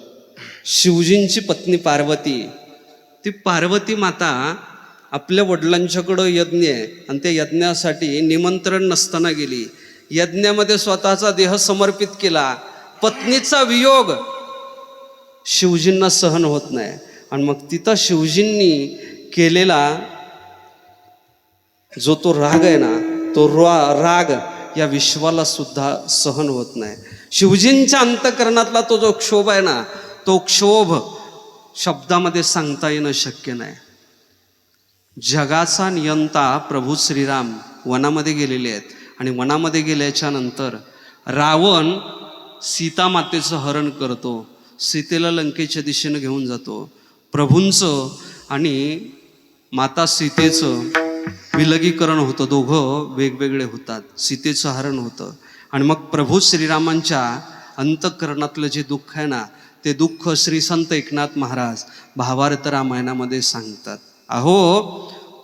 शिवजींची पत्नी पार्वती. ती पार्वती माता आपल्या वडिलांच्याकडं यज्ञ आहे आणि त्या यज्ञासाठी निमंत्रण नसताना गेली. यज्ञामध्ये स्वतःचा देह समर्पित केला. पत्नीचा वियोग शिवजींना सहन होत नाही आणि मग तिथं शिवजींनी केलेला जो तो राग आहे ना, तो राग या विश्वाला सुद्धा सहन होत नाही. शिवजींच्या अंतःकरणातला तो जो क्षोभ आहे ना, तो क्षोभ शब्दामध्ये सांगता येणं शक्य नाही. जगाचा नियंता प्रभू श्रीराम वनामध्ये गेलेले आहेत आणि वनामध्ये गेल्याच्या नंतर रावण सीता मातेचं हरण करतो, सीतेला लंकेच्या दिशेनं घेऊन जातो. प्रभूंचं आणि माता सीतेचं विलगीकरण होतं, दोघं वेगवेगळे होतात. सीतेचं हरण होतं आणि मग प्रभू श्रीरामांच्या अंतःकरणातलं जे दुःख आहे ना, ते दुःख श्री संत एकनाथ महाराज भावार्थ रामायणामध्ये सांगतात. अहो,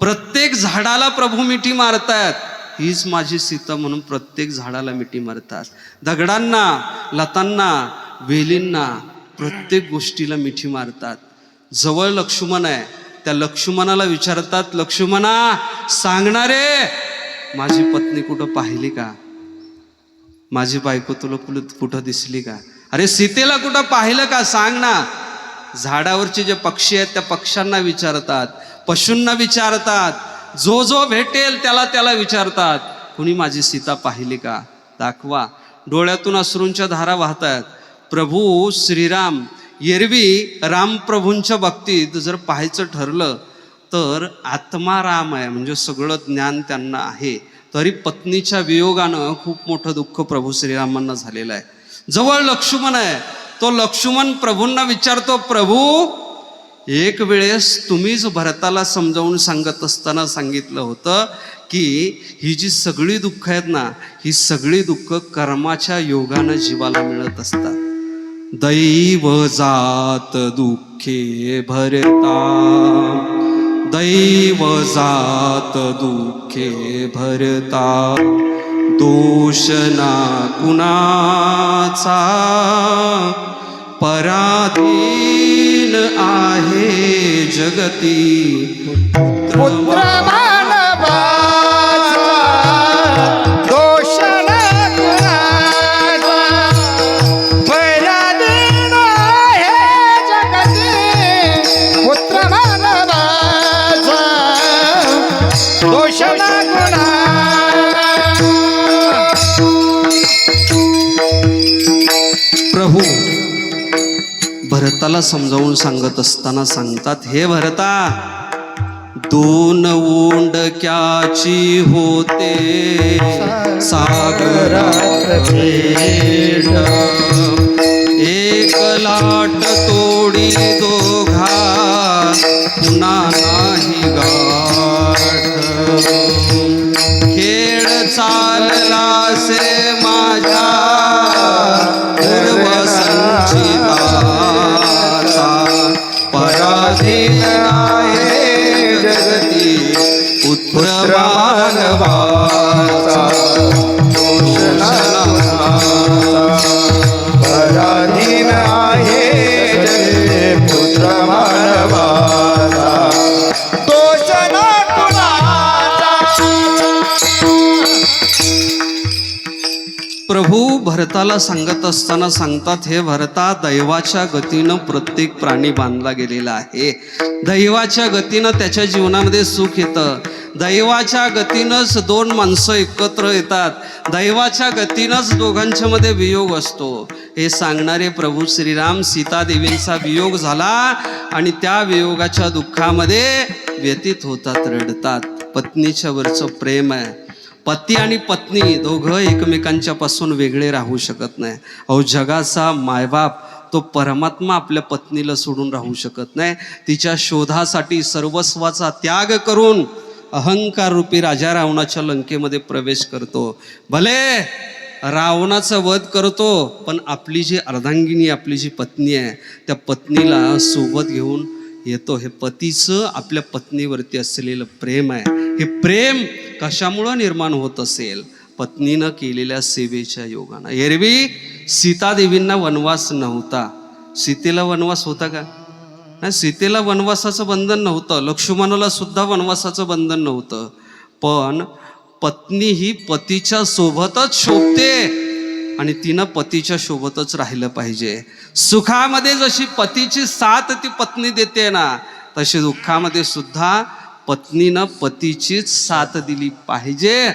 प्रत्येक झाडाला प्रभू मिठी मारतायत, हीच माझी सीता म्हणून प्रत्येक झाडाला मिठी मारतात. दगडांना, लतांना, वेलींना, प्रत्येक गोष्टीला मिठी मारतात. जवळ लक्ष्मण आहे, त्या लक्ष्मणाला विचारतात, लक्ष्मणा सांगणारे, माझी पत्नी कुठं पाहिली का? माझी बायको तुला कुठं दिसली का? अरे सीतेला कुठं पाहिलं का सांग ना. झाडावरचे जे पक्षी आहेत त्या पक्ष्यांना विचारतात, पशूंना विचारतात, जो जो भेटेल त्याला विचारतात, कुणी माझी सीता पाहिली का? दाखवा. डोळ्यातून अश्रूंच्या धारा वाहतात. प्रभू श्रीराम एरवी रामप्रभूंच्या बाबतीत जर पाहायचं ठरलं तर आत्मा राम आहे, म्हणजे सगळं ज्ञान त्यांना आहे, तरी पत्नीच्या वियोगानं खूप मोठं दुःख प्रभू श्रीरामांना झालेलं आहे. जवळ लक्ष्मण आहे, तो लक्ष्मण प्रभूंना विचारतो, प्रभू एक वेळेस तुम्हीच भरताला समजावून सांगत असताना सांगितलं होतं की ही जी सगळी दुःख आहेत ना, ही सगळी दुःख कर्माच्या योगानं जीवाला मिळत असतात. दैव जात दुःखे भरता, दैव जात दुःखे भरता, दोष ना कुणाचा, पराधीन आहे जगती पुत्र मानवाचा दोष न कुणाचा, पराधीन आहे जगती. पुत्र मानवाचा दोष न कुणाचा. प्रभू भरताला समजावून सांगत असताना सांगतात, हे भरता, दोन ओंडक्याची होते सागरात भेट, एक लाट तोडी दोघा पुन्हा नाही गाठ, खेळ चालला से माझ्या पूर्व संचिताचा, पराधीन आहे जगती पुत्र मानवाचा, दोष पराधीन आहे जगती पुत्र मानवाचा, दोष न कुणाचा. प्रभू भरताला सांगत असताना सांगतात, हे भरता, दैवाच्या गतीनं प्रत्येक प्राणी बांधला गेलेला आहे. दैवाच्या गतीनं त्याच्या जीवनामध्ये सुख येतं. दैवाच्या गतीनंच दोन माणसं एकत्र येतात. दैवाच्या गतीनंच दोघांच्या मध्ये वियोग असतो. हे सांगणारे प्रभू श्रीराम सीतादेवींचा वियोग झाला आणि त्या वियोगाच्या दुःखामध्ये व्यतीत होतात, रडतात. पत्नीच्या वरचं प्रेम आहे. पती आणि पत्नी दोघं एकमेकांच्या पासून वेगळे राहू शकत नाही. अहो, जगाचा मायबाप तो परमात्मा आपल्या पत्नीला सोडून राहू शकत नाही. तिच्या शोधासाठी सर्वस्वाचा त्याग करून अहंकार रूपी राजा रावणाच्या लंकेमध्ये प्रवेश करतो. भले रावणाचा वध करतो, पण आपली जी अर्धांगिनी, आपली जी पत्नी आहे, त्या पत्नीला सोबत घेऊन येतो. हे पतीचं आपल्या पत्नीवरती असलेलं प्रेम आहे. हे प्रेम कशामुळं निर्माण होत असेल? पत्नीनं केलेल्या सेवेच्या योगानं. एरवी सीतादेवींना वनवास नव्हता. सीतेला वनवास होता का? नाही, सीतेला वनवासाचं बंधन नव्हतं. लक्ष्मणाला सुद्धा वनवासाचं बंधन नव्हतं. पण पत्नी ही पतीच्या सोबतच शोभते आणि तिनं पतीच्या सोबतच राहिलं पाहिजे. सुखामध्ये जशी पतीची साथ ती पत्नी देते ना, तशी दुःखामध्ये सुद्धा पत्नीनं पतीचीच साथ दिली पाहिजे.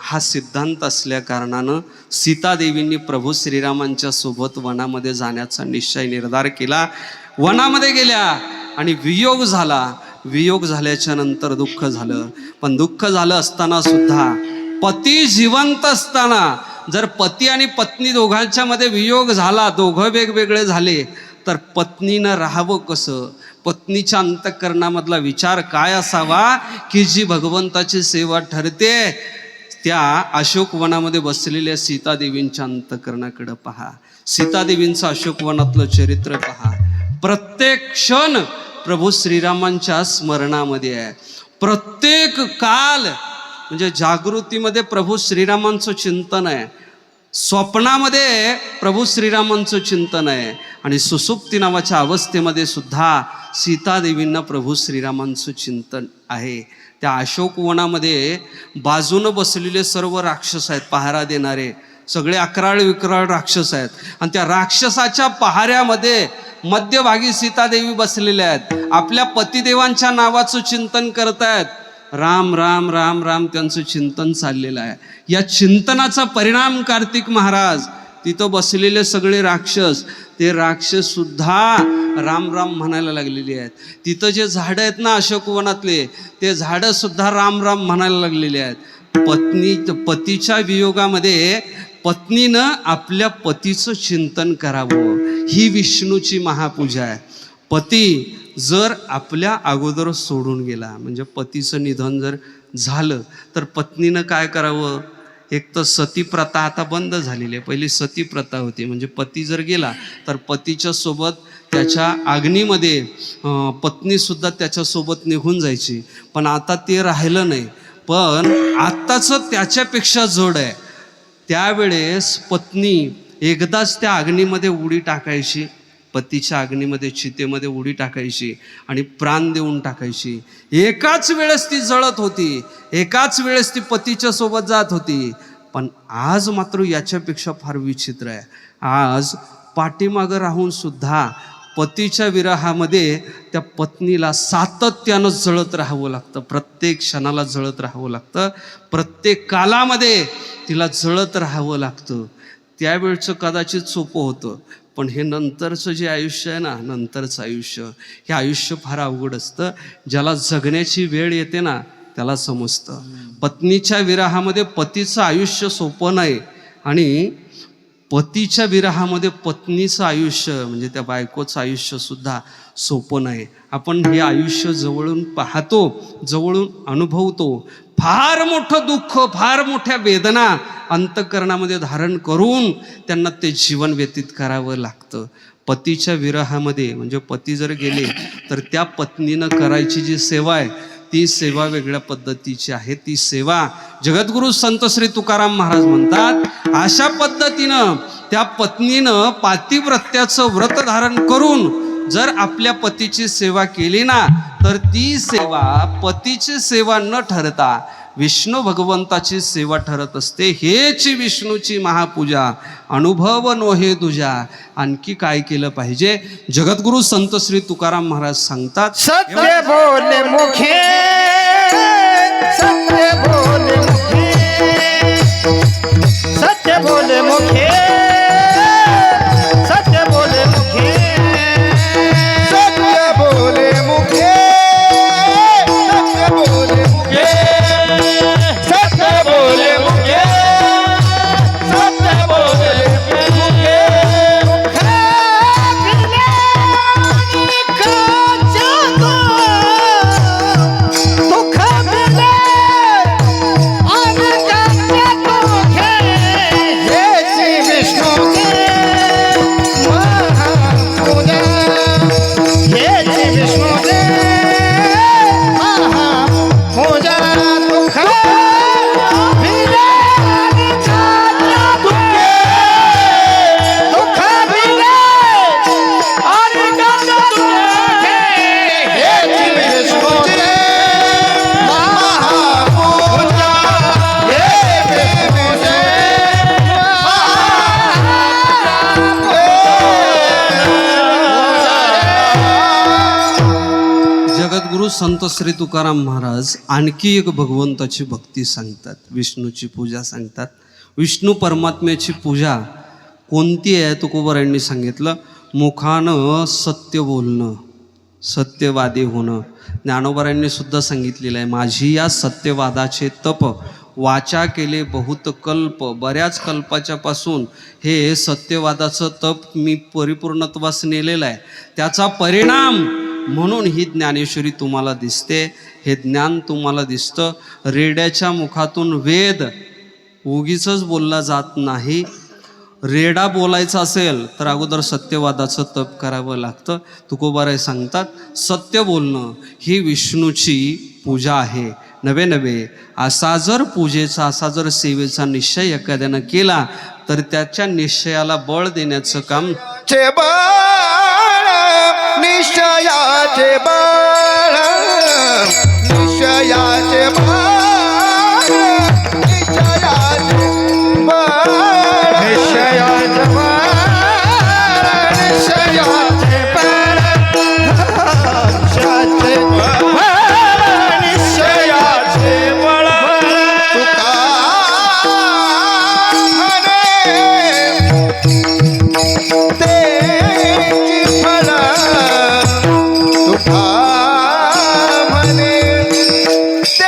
हा सिद्धांत असल्या कारणानं सीतादेवींनी प्रभू श्रीरामांच्या सोबत वनामध्ये जाण्याचा निश्चय निर्धार केला. वनामध्ये गेल्या आणि वियोग झाला. वियोग झाल्याच्या नंतर दुःख झालं. पण दुःख झालं असताना सुद्धा पती जिवंत असताना जर पती आणि पत्नी दोघांच्या मध्ये वियोग झाला, दोघं वेगवेगळे झाले, तर पत्नीनं राहावं कसं? पत्नीच्या अंतःकरणामधला विचार काय असावा की जी भगवंताची सेवा ठरते? त्या अशोकवनामध्ये बसलेल्या सीतादेवींच्या अंतःकरणाकडे पहा. सीतादेवींचं अशोकवनातलं चरित्र पहा. प्रत्येक क्षण प्रभू श्रीरामांच्या स्मरणामध्ये आहे. प्रत्येक काल म्हणजे जागृतीमध्ये प्रभू श्रीरामांचं चिंतन आहे. स्वप्नामध्ये प्रभू श्रीरामांचं चिंतन आहे. आणि सुसुप्ती नावाच्या अवस्थेमध्ये सुद्धा सीतादेवींना प्रभू श्रीरामांचं चिंतन आहे. त्या अशोकवनामध्ये बाजूनं बसलेले सर्व राक्षस आहेत, पहारा देणारे सगळे अकराळ विक्राळ राक्षस आहेत. आणि त्या राक्षसाच्या पहाऱ्यामध्ये मध्यभागी सीतादेवी बसलेल्या आहेत. आपल्या पतिदेवांच्या नावाचं चिंतन करतायत. राम राम राम राम त्यांचं चिंतन चाललेलं आहे. या चिंतनाचा परिणाम कार्तिक महाराज, तिथं बसलेले सगळे राक्षस, ते राक्षस सुद्धा राम राम म्हणायला लागलेले आहेत. तिथं जे झाडं आहेत ना अशोकवनातले, ते झाडं सुद्धा राम राम म्हणायला लागलेले आहेत. पतीच्या वियोगामध्ये पत्नीनं आपल्या पतीचं चिंतन करावं, ही विष्णूची महापूजा आहे. पती जर आपल्या अगोदर सोडून गेला, म्हणजे पतीचं निधन जर झालं, तर पत्नीनं काय करावं? एक तर सती प्रथा आता बंद झालेली आहे. पहिली सती प्रथा होती, म्हणजे पती जर गेला तर पतीच्या सोबत त्याच्या अग्नीमध्ये पत्नीसुद्धा त्याच्यासोबत निघून जायची. पण आता ते राहिलं नाही. पण आत्ताचं त्याच्यापेक्षा जड आहे. त्यावेळेस पत्नी एकदाच त्या अग्नीमध्ये उडी टाकायची, पतीच्या अग्नीमध्ये, चितेमध्ये उडी टाकायची आणि प्राण देऊन टाकायची. एकाच वेळेस ती जळत होती, एकाच वेळेस ती पतीच्या सोबत जात होती. पण आज मात्र याच्यापेक्षा फार विचित्र आहे. आज पाठीमागं राहून सुद्धा पतीच्या विरहामध्ये त्या पत्नीला सातत्यानं जळत राहावं लागतं, प्रत्येक क्षणाला जळत राहावं लागतं, प्रत्येक कालामध्ये तिला जळत राहावं लागतं. त्यावेळचं कदाचित सोपं होतं, पण हे नंतरचं जे आयुष्य आहे ना, नंतरचं आयुष्य, हे आयुष्य फार अवघड असतं. ज्याला जगण्याची वेळ येते ना त्याला समजतं. पत्नीच्या विरहामध्ये पतीचं आयुष्य सोपं नाही, आणि पतीच्या विरहामध्ये पत्नीचं आयुष्य म्हणजे त्या बायकोचं आयुष्यसुद्धा सोपं नाही. आपण हे आयुष्य जवळून पाहतो, जवळून अनुभवतो. फार मोठं दुःख, फार मोठ्या वेदना अंतःकरणामध्ये धारण करून त्यांना ते जीवन व्यतीत करावं लागतं. पतीच्या विरहामध्ये म्हणजे पती जर गेले तर त्या पत्नीनं करायची जी सेवा आहे ती सेवा वेगळ्या पद्धतीची आहे. ती सेवा जगद्गुरु संत श्री तुकाराम महाराज म्हणतात, अशा पद्धतीनं त्या पत्नीनं पातिव्रत्याचं व्रत धारण करून जर आपल्या पतीची सेवा केली ना, तर ती सेवा पतीची सेवा न ठरता विष्णू भगवंताची सेवा ठरत असते. हेच विष्णूची महापूजा, अनुभव नोहे तुझ्या. आणखी काय केलं पाहिजे? जगद्गुरु संत श्री तुकाराम महाराज सांगतात, सत्य बोले मुखे, सत्य बोले मुखे, सत्य बोले मुखे, सत्य बोले मुखे, सत्य बोले मुखे, सत्य बोले मुखे, सत्य बोले मुखे, सत्य बोले मुखे. जगद्गुरु संत श्री तुकाराम महाराज आणखी एक भगवंताची भक्ती सांगतात, विष्णूची पूजा सांगतात. विष्णू परमात्म्याची पूजा कोणती आहे? तुकोबारायांनी सांगितलं, मुखानं सत्य बोलणं, सत्यवादी होणं. ज्ञानोबारायांनी सुद्धा सांगितलेलं आहे, माझी या सत्यवादाचे तप वाचा केले बहुत कल्प. बऱ्याच कल्पाच्या पासून हे सत्यवादाचं तप मी परिपूर्णत्वास नेलेलं आहे. त्याचा परिणाम म्हणून ही ज्ञानेश्वरी तुम्हाला दिसते, हे ज्ञान तुम्हाला दिसतं. रेड्याच्या मुखातून वेद उगीचच बोलला जात नाही. रेडा बोलायचा असेल तर अगोदर सत्यवादाचं तप करावं लागतं. तुकोबाराय सांगतात, सत्य बोलणं ही विष्णूची पूजा आहे. नवे नवे असा जर पूजेचा, असा जर सेवेचा निश्चय एखाद्यानं केला तर त्याच्या निश्चयाला बळ देण्याचं काम चे बाळ, निश्चयाचे बाळ, निश्चयाचे बाळ, निश्चयाचे बाळ, निश्चयाचे बाळ, निश्चयाचे बाळ, निश्चयाचे बाळ, निश्चयाचे बाळ. तुका म्हणे ते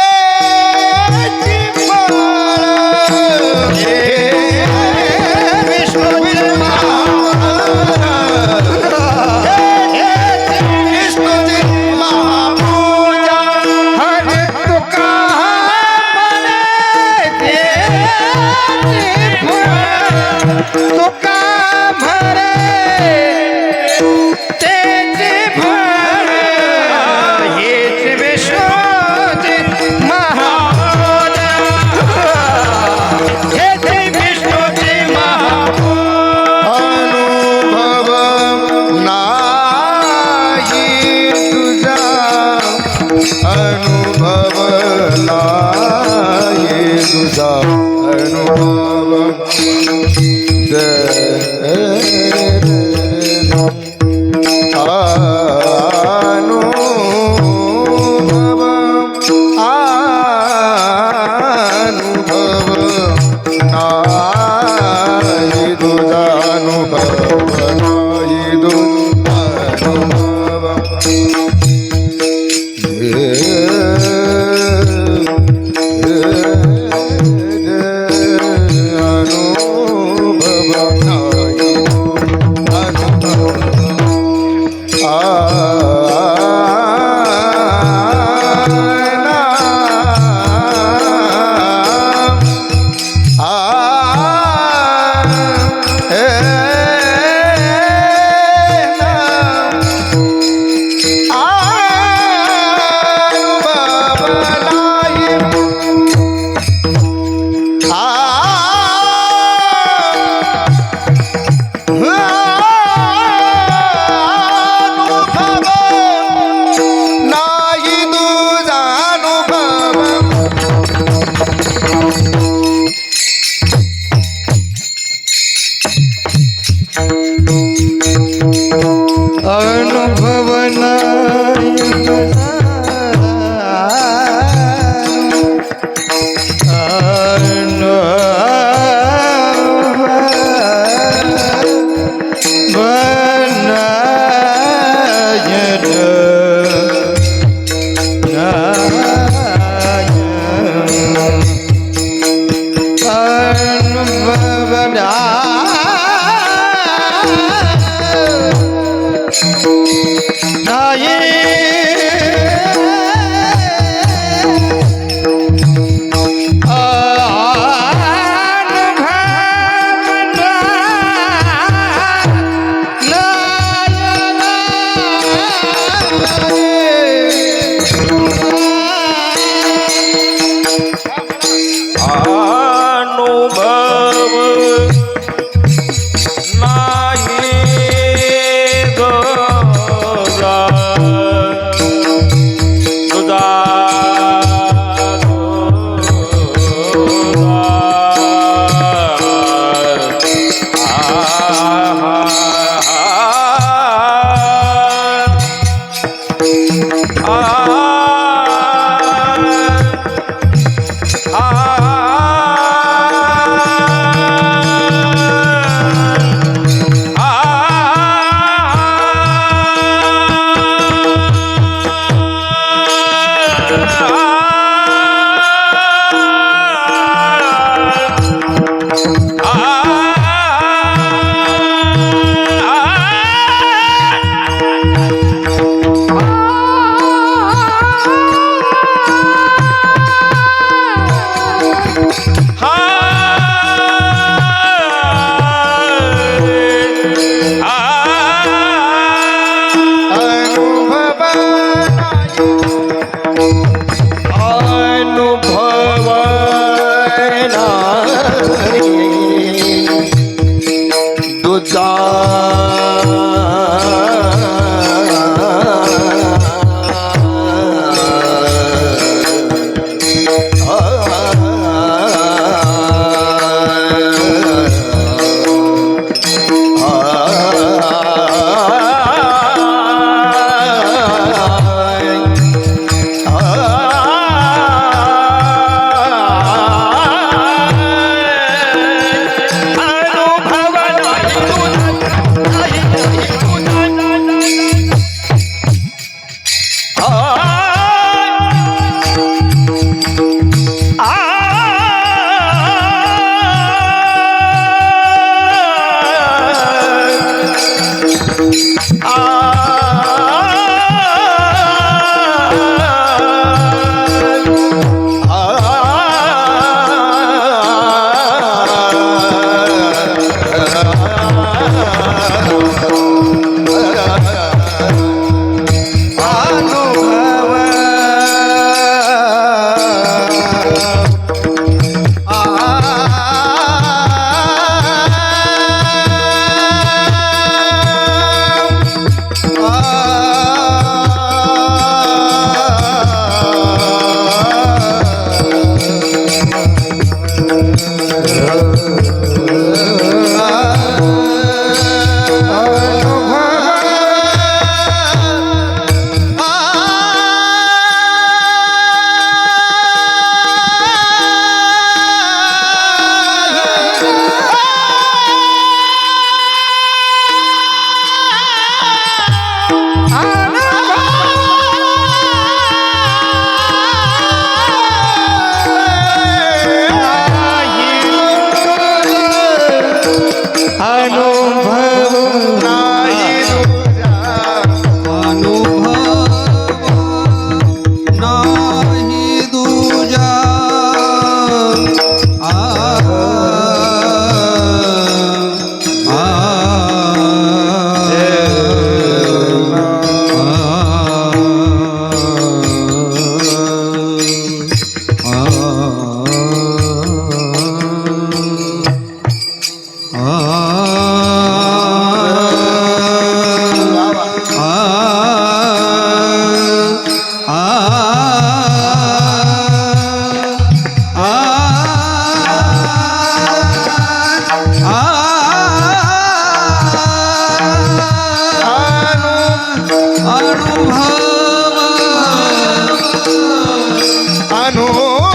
अनुभव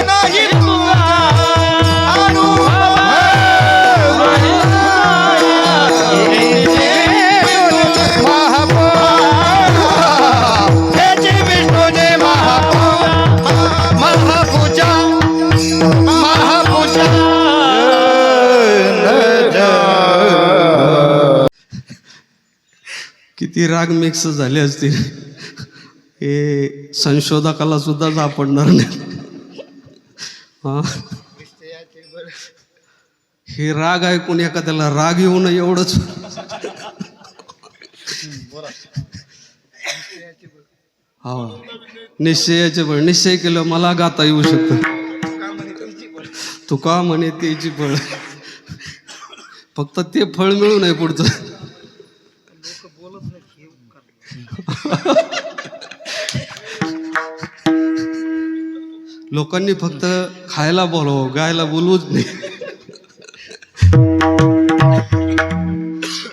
नाही तुझा अनुभव महापूजा विष्णूचे महापूजा महापूजा किती राग मिक्स झाले असतील हे संशोधकाला सुद्धा सापडणार नाही. हा, हे राग ऐकून एखाद्याला राग येऊ नये एवढंच. हा, निश्चयाचे बळ. निश्चय केलं मला गाता येऊ शकतं. तुका म्हणे तेची फळ. फक्त ते फळ मिळू नये पुढचं. लोकांनी फक्त खायला बोलव, गायला बोलवूच नाही.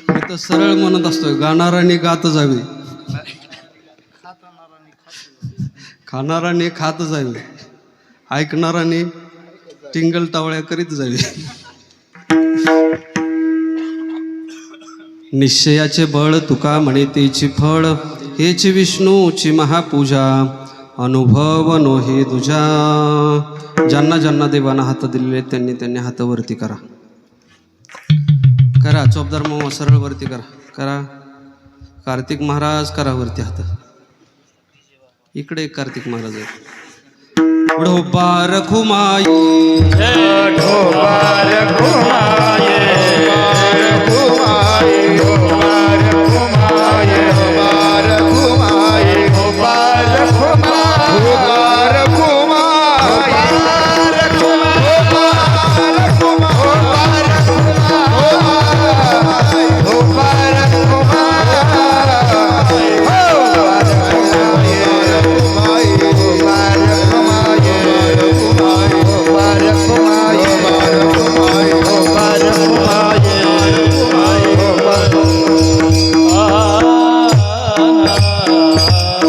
मी तर सरळ म्हणत असतोय, गाणाराने गात जावे, खाणाराने खात जावे, ऐकणाराने टिंगल टावळ्या करीत जावे. निश्चयाचे बळ तुका म्हणे तेची फळ, हेच विष्णूची महापूजा. अनुभव नो हे तुझ्या. ज्यांना ज्यांना देवाना हात दिलेले त्यांनी त्यांनी हात वरती करा. करा चोपदार मामा सरळ वरती करा. करा कार्तिक महाराज करा वरती हात. इकडे कार्तिक महाराज आहे. पार खुमाई